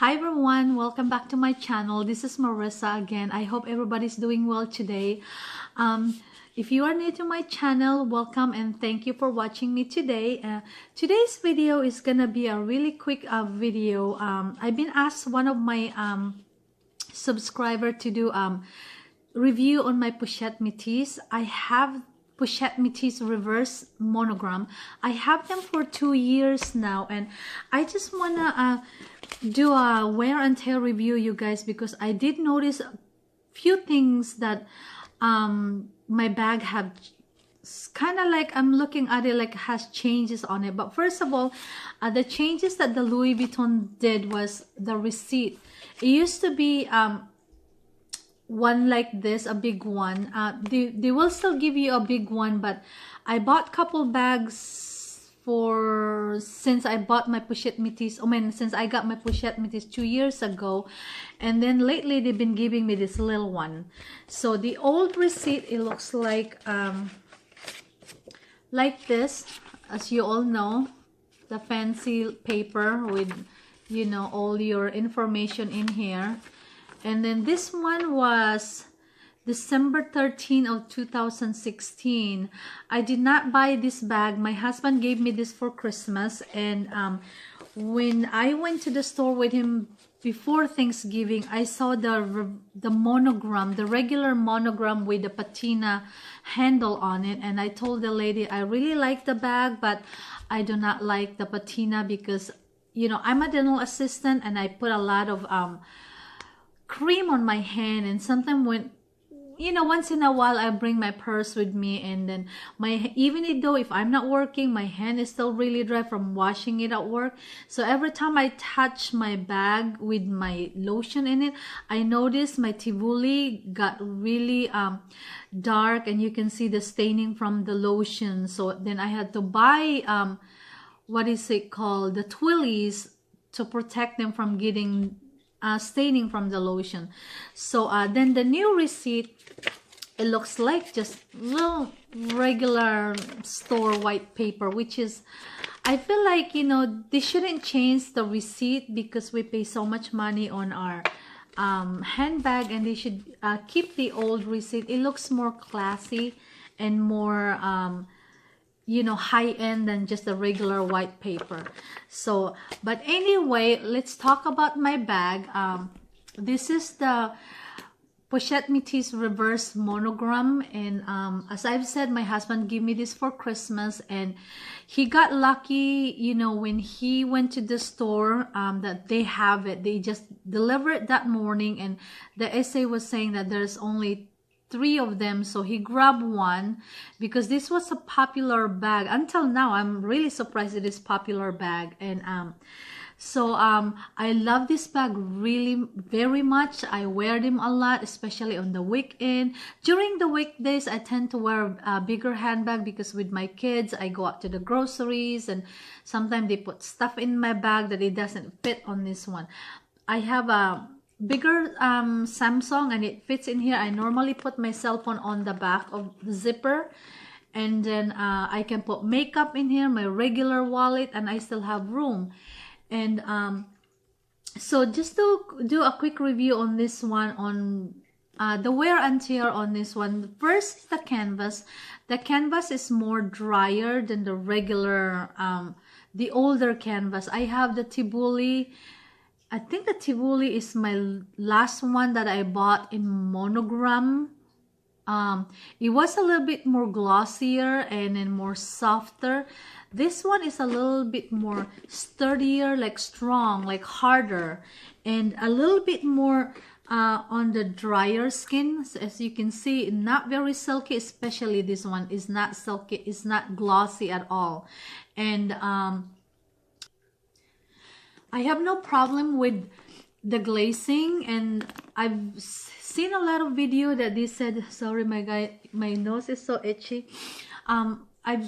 Hi everyone, welcome back to my channel. This is Marissa again. I hope everybody's doing well today. If you are new to my channel, welcome and thank you for watching me today. Today's video is gonna be a really quick video. I've been asked one of my subscriber to do review on my Pochette Metis. I have Pochette Metis reverse monogram. I have them for 2 years now, and I just wanna do a wear and tear review, you guys, because I did notice a few things that my bag have kind of like, I'm looking at it like has changes on it. But first of all, the changes that the Louis Vuitton did was the receipt. It used to be one like this, a big one. They will still give you a big one, but I bought couple bags since I bought my Pochette Metis, since I got my Pochette Metis 2 years ago, and then lately they've been giving me this little one. So the old receipt, it looks like this, as you all know, the fancy paper with, you know, all your information in here. And then this one was December 13 of 2016. I did not buy this bag. My husband gave me this for Christmas, and when I went to the store with him before Thanksgiving, I saw the monogram, the regular monogram with the patina handle on it, and I told the lady I really like the bag, but I do not like the patina because, you know, I'm a dental assistant and I put a lot of cream on my hand, and sometimes when, you know, once in a while I bring my purse with me, and then even though if I'm not working, my hand is still really dry from washing it at work. So every time I touch my bag with my lotion in it, I notice my tivoli got really dark, and you can see the staining from the lotion. So then I had to buy what is it called, the twillies, to protect them from getting staining from the lotion. So then the new receipt, it looks like just little regular store white paper, which is, I feel like, you know, they shouldn't change the receipt because we pay so much money on our handbag, and they should keep the old receipt. It looks more classy and more you know, high-end than just a regular white paper. So, but anyway, let's talk about my bag. This is the Pochette Metis reverse monogram, and as I've said, my husband gave me this for Christmas, and he got lucky, you know, when he went to the store that they have it. They just delivered it that morning, and the essay was saying that there's only 3 of them, so he grabbed one because this was a popular bag. Until now, I'm really surprised it is popular bag. And so I love this bag really very much. I wear them a lot, especially on the weekend. During the weekdays, I tend to wear a bigger handbag because with my kids, I go out to the groceries, and sometimes they put stuff in my bag that it doesn't fit on this one. I have a bigger Samsung, and it fits in here. I normally put my cell phone on the back of the zipper, and then I can put makeup in here, my regular wallet, and I still have room. And so just to do a quick review on this one, on the wear and tear on this one. First, the canvas. The canvas is more drier than the regular, the older canvas. I have the Tivoli. I think the Tivoli is my last one that I bought in monogram. It was a little bit more glossier and then more softer. This one is a little bit more sturdier, like strong, like harder, and a little bit more on the drier skin. So as you can see, not very silky, especially this one is not silky, it's not glossy at all. And I have no problem with the glazing, and I've seen a lot of video that they said, sorry my nose is so itchy. I've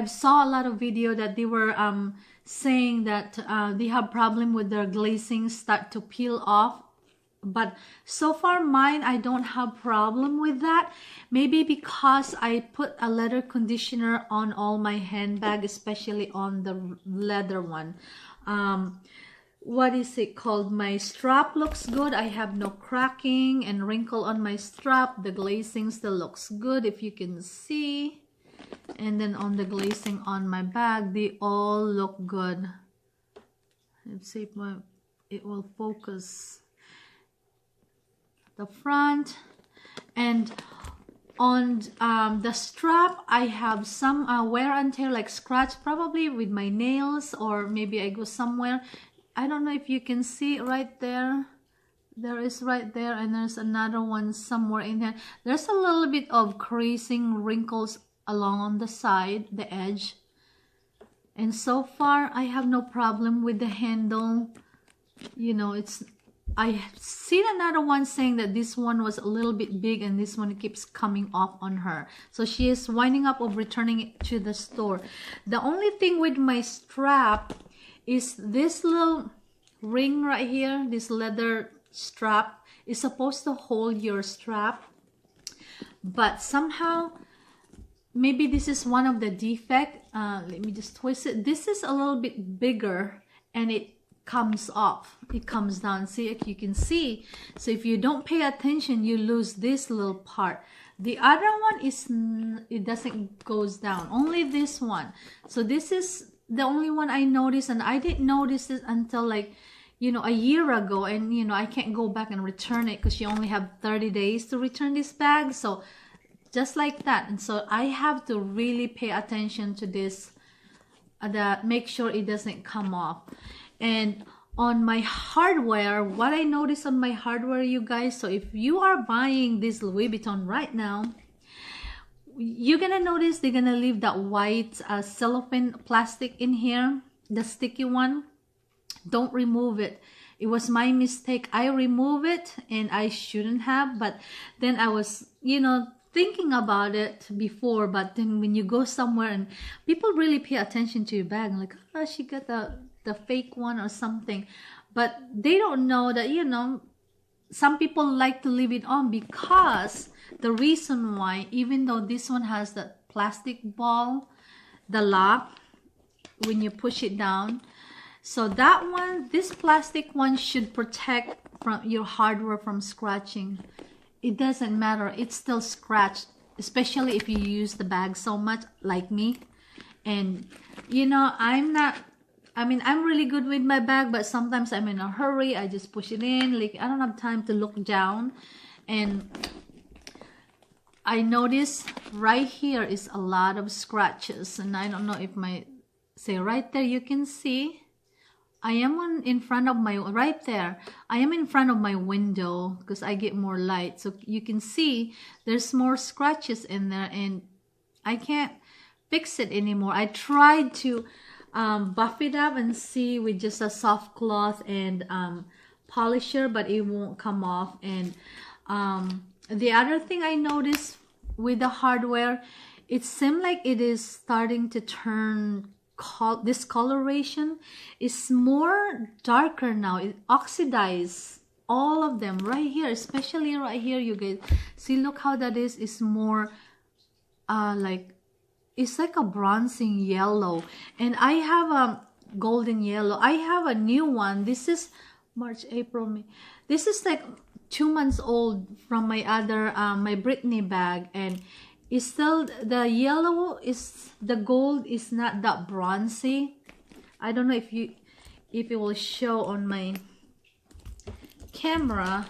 saw a lot of video that they were saying that they have problem with their glazing start to peel off. But so far mine, I don't have problem with that. Maybe because I put a leather conditioner on all my handbag, especially on the leather one. what is it called, my strap looks good. I have no cracking and wrinkle on my strap. The glazing still looks good, if you can see. And then on the glazing on my bag, they all look good. Let's see if it will focus. The front, and on the strap, I have some wear and tear, like scratch, probably with my nails, or maybe I go somewhere. I don't know if you can see right there. There is right there, and there's another one somewhere in here. There's a little bit of creasing, wrinkles along on the side, the edge. And so far, I have no problem with the handle. You know, I have seen another one saying that this one was a little bit big and this one keeps coming off on her. So she is winding up of returning it to the store. The only thing with my strap is this little ring right here. This leather strap is supposed to hold your strap. But somehow, maybe this is one of the defect. Let me just twist it. This is a little bit bigger and it comes off, it comes down. See, if you can see, so if you don't pay attention, you lose this little part. The other one is, it doesn't goes down, only this one. So this is the only one I noticed, and I didn't notice this until, like, you know, a year ago. And you know, I can't go back and return it because you only have 30 days to return this bag. So just like that. And so I have to really pay attention to this, that make sure it doesn't come off. And on my hardware, what I noticed on my hardware, you guys, so if you are buying this Louis Vuitton right now, you're gonna notice they're gonna leave that white cellophane plastic in here, the sticky one. Don't remove it. It was my mistake. I removed it and I shouldn't have, but then I was, you know, thinking about it before. But then when you go somewhere and people really pay attention to your bag, like, oh, she got the fake one or something, but they don't know that, you know, some people like to leave it on, because the reason why, even though this one has that plastic ball, the lock, when you push it down, so that one, this plastic one should protect from your hardware from scratching. It doesn't matter, it's still scratched, especially if you use the bag so much like me. And you know, I'm really good with my bag, but sometimes I'm in a hurry. I just push it in, like I don't have time to look down. And I notice right here is a lot of scratches, and I don't know if say right there you can see, I am in front of my, right there, I am in front of my window because I get more light. So you can see there's more scratches in there, and I can't fix it anymore. I tried to buff it up and see with just a soft cloth and polisher, but it won't come off. And the other thing I noticed with the hardware, it seemed like it is starting to turn discoloration. Is more darker now. It oxidized all of them right here, especially right here. You guys see, look how that is. It's more like, it's like a bronzing yellow, and I have a golden yellow. I have a new one. This is March, April, May. This is like 2 months old from my other my Brittany bag, and it's still, the yellow is, the gold is not that bronzy. I don't know if it will show on my camera.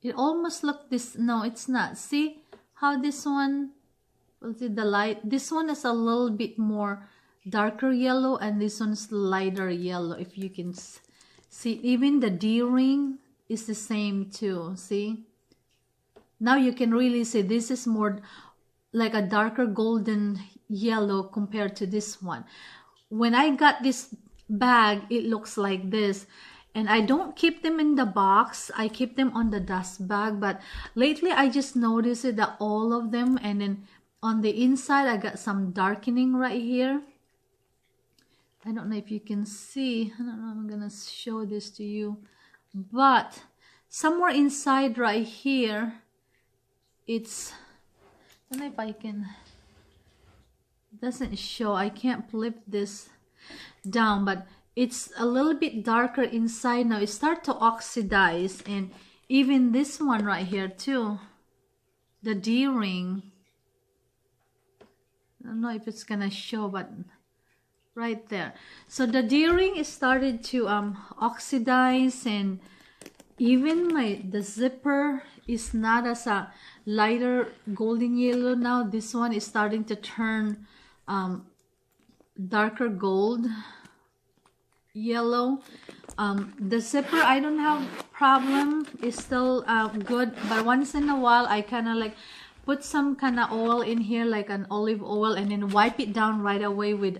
It almost look this, no, it's not. See how this one, will see the light, this one is a little bit more darker yellow, and this one's lighter yellow. If you can see, even the D-ring is the same too. See, now you can really see this is more like a darker golden yellow compared to this one. When I got this bag, it looks like this. And I don't keep them in the box, I keep them on the dust bag. But lately I just noticed it, that all of them, and then on the inside I got some darkening right here. I don't know if you can see, I don't know, I'm gonna show this to you, but somewhere inside right here, it's, I don't know if I can, it doesn't show, I can't flip this. down, but it's a little bit darker inside now. It starts to oxidize, and even this one right here too, the D-ring. I don't know if it's gonna show, but right there. So the D-ring is started to oxidize, and even the zipper is not as a lighter golden yellow now. This one is starting to turn darker gold yellow. The zipper, I don't have problem, it's still good, but once in a while I kind of like put some kind of oil in here, like an olive oil, and then wipe it down right away with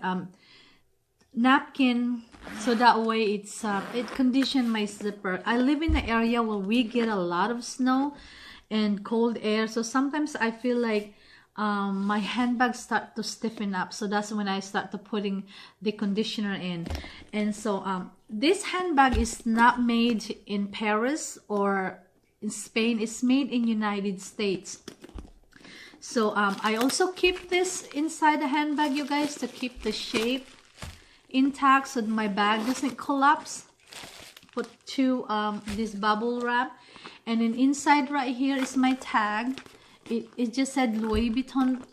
napkin, so that way it's it condition my zipper. I live in an area where we get a lot of snow and cold air, so sometimes I feel like my handbags start to stiffen up, so that's when I start to putting the conditioner in. And so this handbag is not made in Paris or in Spain, it's made in United States. So I also keep this inside the handbag, you guys, to keep the shape intact so my bag doesn't collapse. Put this bubble wrap, and then inside right here is my tag. It just said Louis Vuitton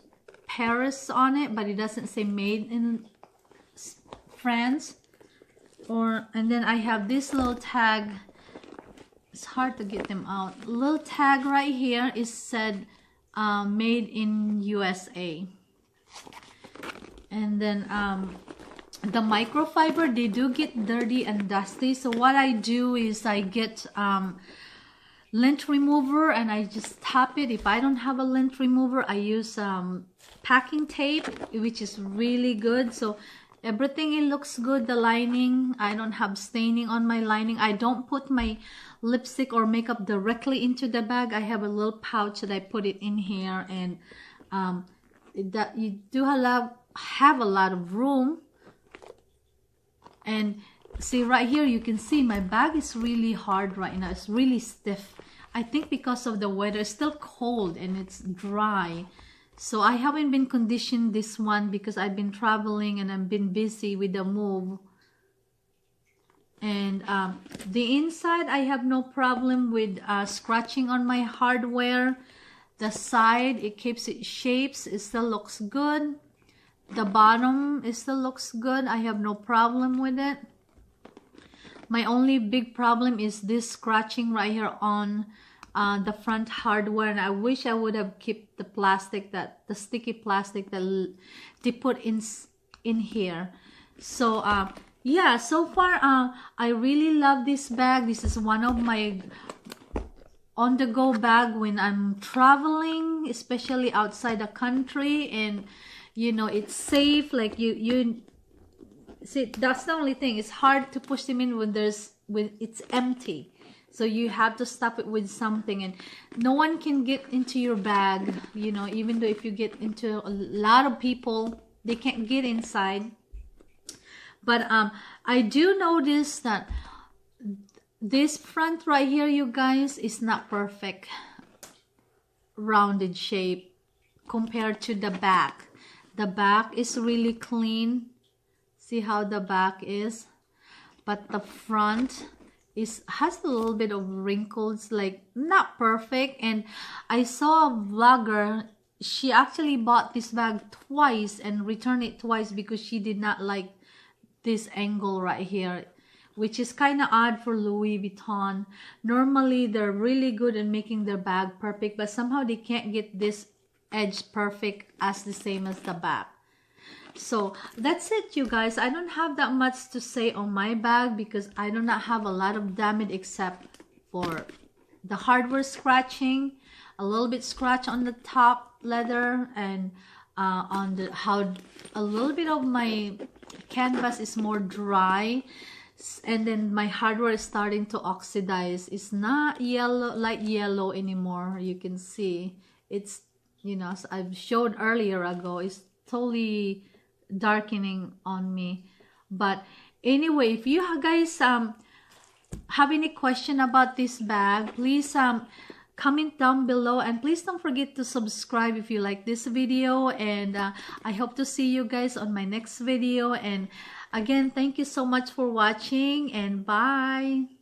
Paris on it, but it doesn't say made in France. And then I have this little tag. It's hard to get them out. Little tag right here is said made in USA. And then the microfiber, they do get dirty and dusty, so what I do is I get lint remover and I just tap it. If I don't have a lint remover, I use packing tape, which is really good. So everything, it looks good. The lining, I don't have staining on my lining. I don't put my lipstick or makeup directly into the bag. I have a little pouch that I put it in here, and that you do have a lot of room. And see right here, you can see my bag is really hard right now. It's really stiff. I think because of the weather. It's still cold and it's dry. So I haven't been conditioned this one because I've been traveling and I've been busy with the move. And the inside, I have no problem with scratching on my hardware. The side, it keeps its shapes. It still looks good. The bottom, it still looks good. I have no problem with it. My only big problem is this scratching right here on the front hardware, and I wish I would have kept the plastic, the sticky plastic that they put in here. So yeah, so far I really love this bag. This is one of my on-the-go bag when I'm traveling, especially outside the country, and you know, it's safe. Like you see, that's the only thing. It's hard to push them in when it's empty. So you have to stop it with something, and no one can get into your bag, you know, even though if you get into a lot of people, they can't get inside. But I do notice that this front right here, you guys, is not perfect rounded shape compared to the back. The back is really clean. See how the back is, but the front has a little bit of wrinkles, like not perfect. And I saw a vlogger, she actually bought this bag twice and returned it twice because she did not like this angle right here, which is kind of odd for Louis Vuitton. Normally they're really good at making their bag perfect, but somehow they can't get this edge perfect as the same as the back. So that's it, you guys. I don't have that much to say on my bag because I do not have a lot of damage except for the hardware scratching, a little bit scratch on the top leather, and on the a little bit of my canvas is more dry, and then my hardware is starting to oxidize. It's not yellow, light yellow anymore. You can see it's, you know, as I've showed earlier ago, it's totally darkening on me. But anyway, if you guys have any question about this bag, please comment down below, and please don't forget to subscribe if you like this video. And I hope to see you guys on my next video. And Again, thank you so much for watching, and bye.